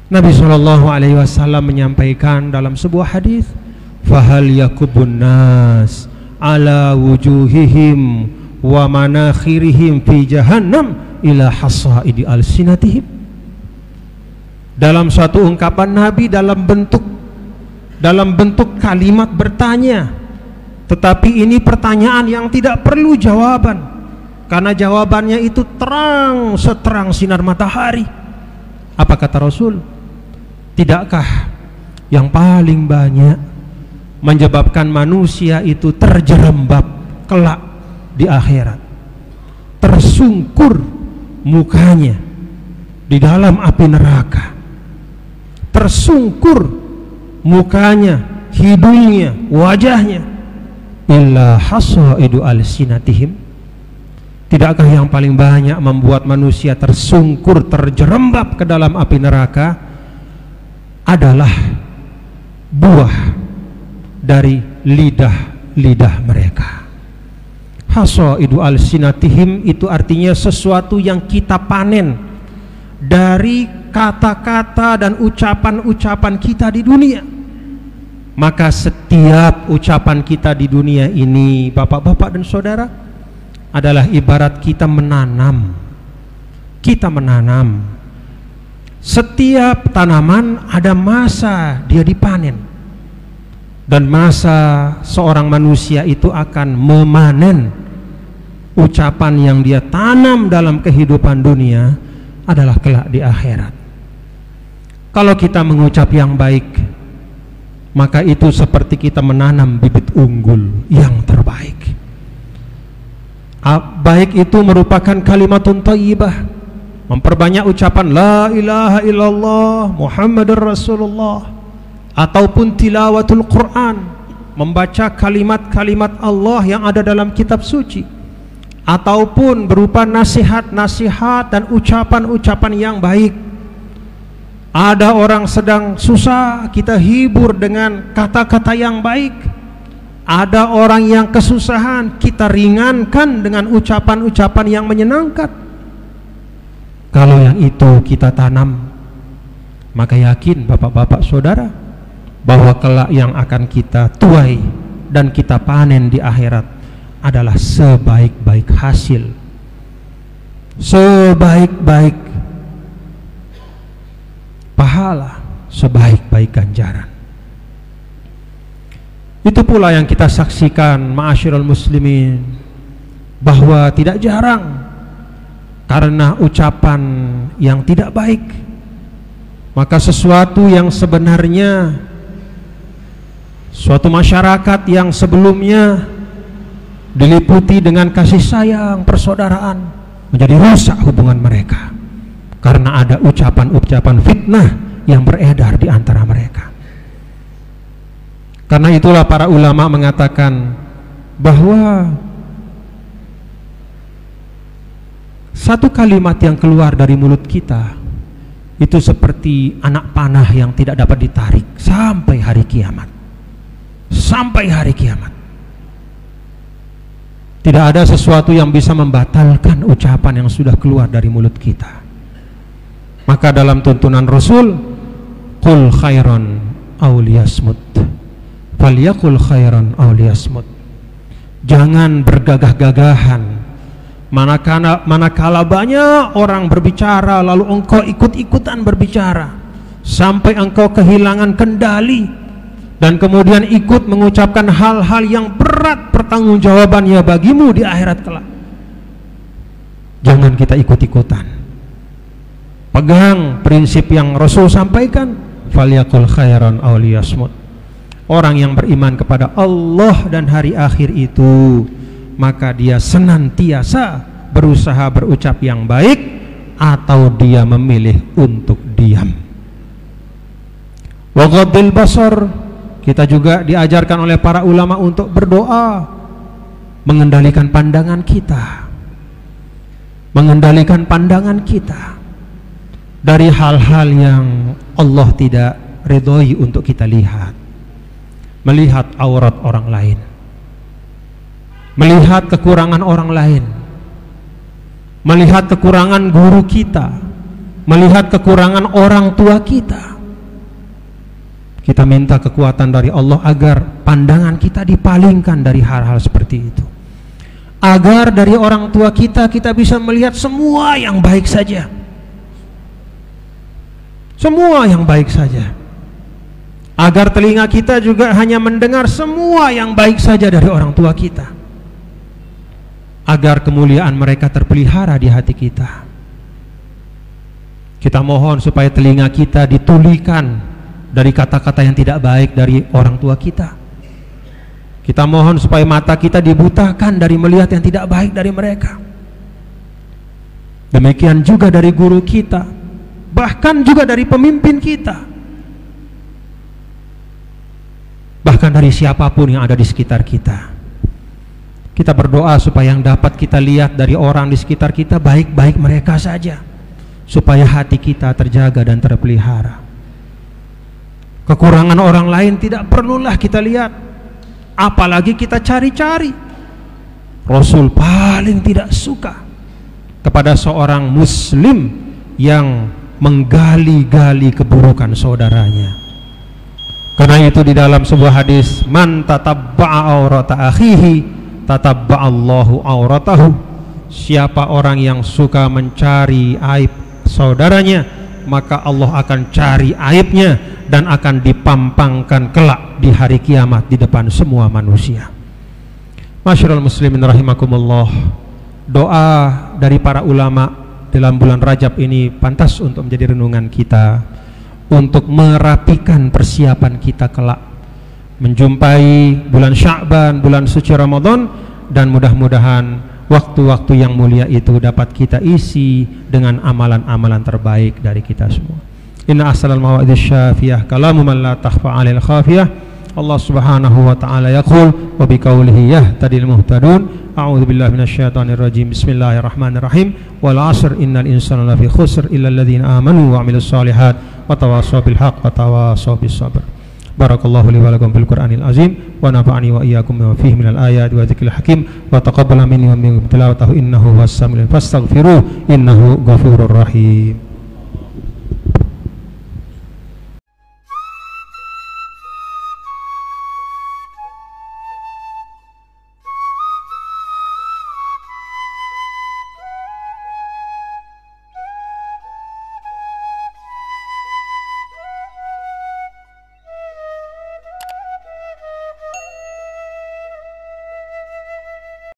Nabi SAW menyampaikan dalam sebuah hadis, fahal yakubun nas ala wujuhihim wa manakhirihim fi jahannam ila hasaidi alsinatihim. Dalam suatu ungkapan Nabi dalam bentuk kalimat bertanya, tetapi ini pertanyaan yang tidak perlu jawaban, karena jawabannya itu terang seterang sinar matahari. Apa kata Rasul? Tidakkah yang paling banyak menyebabkan manusia itu terjerembab kelak di akhirat, tersungkur mukanya di dalam api neraka, tersungkur mukanya, hidungnya, wajahnya, illa hasaidu alsinatihim? Tidakkah yang paling banyak membuat manusia tersungkur, terjerembab ke dalam api neraka adalah buah dari lidah-lidah mereka. Hasaidu alsinatihim itu artinya sesuatu yang kita panen dari kata-kata dan ucapan-ucapan kita di dunia. Maka setiap ucapan kita di dunia ini, bapak-bapak dan saudara, adalah ibarat kita menanam. Kita menanam. Setiap tanaman ada masa dia dipanen, dan masa seorang manusia itu akan memanen ucapan yang dia tanam dalam kehidupan dunia adalah kelak di akhirat. Kalau kita mengucap yang baik, maka itu seperti kita menanam bibit unggul yang terbaik. Baik itu merupakan kalimatun thayyibah, memperbanyak ucapan la ilaha illallah Muhammadur Rasulullah, ataupun tilawatul Quran, membaca kalimat-kalimat Allah yang ada dalam kitab suci, ataupun berupa nasihat-nasihat dan ucapan-ucapan yang baik. Ada orang sedang susah, kita hibur dengan kata-kata yang baik. Ada orang yang kesusahan, kita ringankan dengan ucapan-ucapan yang menyenangkan. Kalau yang itu kita tanam, maka yakin bapak-bapak saudara bahwa kelak yang akan kita tuai dan kita panen di akhirat adalah sebaik-baik hasil, sebaik-baik pahala, sebaik-baik ganjaran. Itu pula yang kita saksikan, ma'asyiral muslimin, bahwa tidak jarang karena ucapan yang tidak baik, maka sesuatu yang sebenarnya suatu masyarakat yang sebelumnya diliputi dengan kasih sayang, persaudaraan, menjadi rusak hubungan mereka karena ada ucapan-ucapan fitnah yang beredar di antara mereka. Karena itulah para ulama mengatakan bahwa satu kalimat yang keluar dari mulut kita itu seperti anak panah yang tidak dapat ditarik sampai hari kiamat. Sampai hari kiamat. Tidak ada sesuatu yang bisa membatalkan ucapan yang sudah keluar dari mulut kita. Maka dalam tuntunan Rasul, qul khairan aw liyasmut, falyaqul khairan aw liyasmut. Jangan bergagah-gagahan manakala banyak orang berbicara lalu engkau ikut-ikutan berbicara sampai engkau kehilangan kendali dan kemudian ikut mengucapkan hal-hal yang berat pertanggungjawabannya bagimu di akhirat kelak. Jangan kita ikut-ikutan. Pegang prinsip yang Rasul sampaikan, falyaqul khairan aw liyasmut. Orang yang beriman kepada Allah dan hari akhir itu, maka dia senantiasa berusaha berucap yang baik atau dia memilih untuk diam. Wa ghaddil basar, kita juga diajarkan oleh para ulama untuk berdoa, mengendalikan pandangan kita, mengendalikan pandangan kita dari hal-hal yang Allah tidak ridhoi untuk kita lihat. Melihat aurat orang lain, melihat kekurangan orang lain, melihat kekurangan guru kita, melihat kekurangan orang tua kita. Kita minta kekuatan dari Allah agar pandangan kita dipalingkan dari hal-hal seperti itu. Agar dari orang tua kita bisa melihat semua yang baik saja. Semua yang baik saja. Agar telinga kita juga hanya mendengar semua yang baik saja dari orang tua kita. Agar kemuliaan mereka terpelihara di hati kita. Kita mohon supaya telinga kita ditulikan dari kata-kata yang tidak baik dari orang tua kita. Kita mohon supaya mata kita dibutakan dari melihat yang tidak baik dari mereka. Demikian juga dari guru kita, bahkan juga dari pemimpin kita, bahkan dari siapapun yang ada di sekitar kita. Kita berdoa supaya yang dapat kita lihat dari orang di sekitar kita baik-baik mereka saja, supaya hati kita terjaga dan terpelihara. Kekurangan orang lain tidak perlulah kita lihat, apalagi kita cari-cari. Rasul paling tidak suka kepada seorang muslim yang menggali-gali keburukan saudaranya. Karena itu di dalam sebuah hadis, man tatabba'a aurata akhihi tatabba'allahu auratahu. Siapa orang yang suka mencari aib saudaranya, maka Allah akan cari aibnya dan akan dipampangkan kelak di hari kiamat di depan semua manusia. Masyarul muslimin rahimakumullah, doa dari para ulama dalam bulan Rajab ini pantas untuk menjadi renungan kita, untuk merapikan persiapan kita kelak menjumpai bulan Sya'ban, bulan suci Ramadan, dan mudah-mudahan waktu-waktu yang mulia itu dapat kita isi dengan amalan-amalan terbaik dari kita semua. Inna asalal mawa'idh syafiyah kalamu man la takhfa 'alal khafiyah. Allah subhanahu wa ta'ala yaqul wa biqaulihi yahtadil muhtadun. A'udzu billahi minasyaitonir rajim. Bismillahirrahmanirrahim. Wal 'asr innal insana lafi khusr illa alladziina amanu wa 'amilus shalihat wa tawassaw bil haqq wa tawassaw bis sabr. Barakallahu li wa lakum fil Qur'anil azim wa nafa'ani wa iyyakum bima fihi minal ayati wa dzikril hakim wa taqabbala minni wa minkum tilawatahu innahu huwas samiul alim fastaghfiruhu innahu ghafurur rahim.